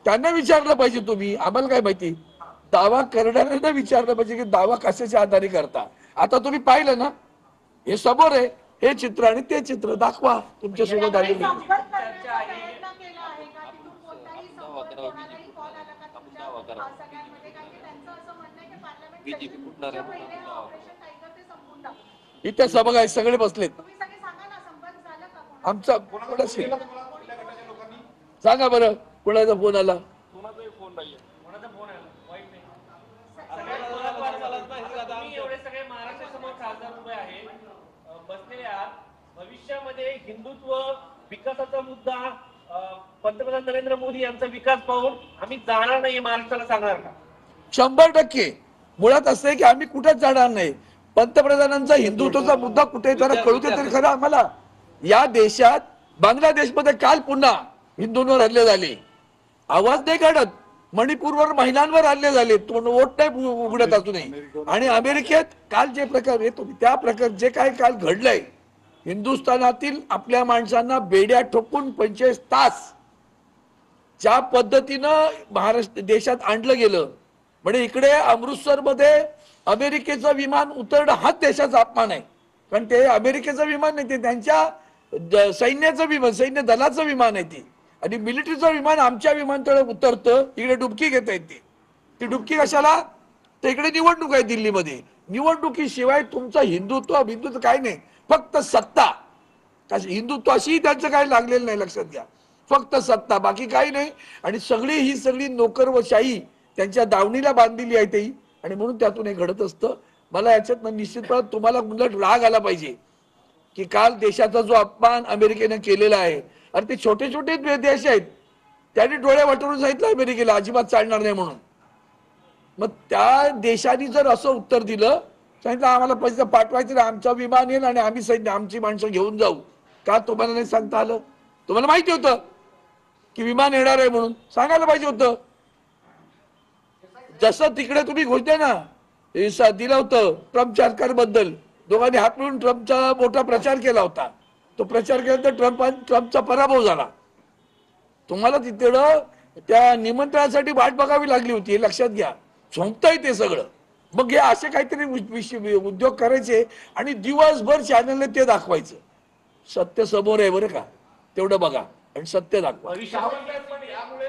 त्यांना विचारलं पाहिजे तुम्ही, आम्हाला काय माहिती. दावा करणाऱ्यांना विचारलं पाहिजे की दावा कशाच्या आधारे करता. आता तुम्ही पाहिलं ना, हे समोर आहे, हे चित्र आणि ते चित्र दाखवा तुमच्या सोबत आलेले. इथे सभा आहे, सगळे बसलेत. आमचा सांगा बरं, कोणाचा फोन आला? भविष्यामध्ये हिंदुत्व विकासाचा मुद्दा पंतप्रधान नरेंद्र मोदी यांचा विकास पाहून आम्ही जाणार नाही महाराष्ट्राला सांगणार का? 100% मुळात असं आहे की आम्ही कुठेच जाणार नाही. पंतप्रधानांचा हिंदुत्वाचा मुद्दा कुठे जरा कळू दे तरी खरं आम्हाला. या देशात बांगलादेशमध्ये काल पुन्हा हिंदूंवर हल्ले झाले, आवाज नाही काढत. मणिपूरवर महिलांवर हल्ले झाले, वोट नाही उघडत असूनही. आणि अमेरिकेत काल जे प्रकार येतो त्या प्रकार जे काय काल घडलंय, हिंदुस्थानातील आपल्या माणसांना बेड्या ठोकून 25 तास ज्या पद्धतीनं महाराष्ट्र देशात आणलं गेलं, म्हणजे इकडे अमृतसर मध्ये अमेरिकेचं विमान उतरणं हा देशाचा अपमान आहे. कारण ते अमेरिकेचं विमान नाही, ते त्यांच्या सैन्याचं विमान, सैन्य दलाचं विमान आहे ती. आणि मिलिटरीचं विमान आमच्या विमानतळावर उतरतं, इकडे डुबकी घेता येते. ती डुबकी कशाला? तर इकडे निवडणूक आहे दिल्लीमध्ये. निवडणुकीशिवाय तुमचं हिंदुत्व काय नाही, फक्त सत्ता. हिंदुत्वाशी त्यांचं काही लागलेलं नाही, लक्षात घ्या. फक्त सत्ता, बाकी काही नाही. आणि ही सगळी नोकर व शाही त्यांच्या दावणीला बांधलेली आहे ती. आणि म्हणून त्यातून हे घडत असतं. मला याच्यात निश्चितपणे तुम्हाला उलट राग आला पाहिजे की काल देशाचा जो अपमान अमेरिकेने केलेला आहे. अरे ते छोटे छोटे देश आहेत, त्यांनी डोळे वाटवून सांगितलं अमेरिकेला अजिबात चालणार नाही म्हणून. मग त्या देशाने जर असं उत्तर दिलं, सांगितलं आम्हाला पैसे पाठवायचे नाही, आमचं विमान येईल आणि आम्ही सैन्य आमची माणसं घेऊन जाऊ, का तुम्हाला नाही सांगता आलं? तुम्हाला माहिती होतं की विमान येणार आहे म्हणून, सांगायला पाहिजे होतं. जसं तिकडे तुम्ही घोषणा ना दिलं होतं ट्रम्प सरकारबद्दल, दोघांनी हात मिळून ट्रम्पचा मोठा प्रचार केला होता. तो प्रचार केल्यानंतर ट्रम्पचा पराभव झाला. तुम्हाला तिथं त्या निमंत्रणासाठी वाट बघावी लागली होती, हे लक्षात घ्या. झोंबताय ते सगळं. मग हे असे काहीतरी उद्योग करायचे आणि दिवसभर चॅनलने ते दाखवायचं. सत्य समोर आहे बरं का, तेवढं बघा आणि सत्य दाखवा. यामुळे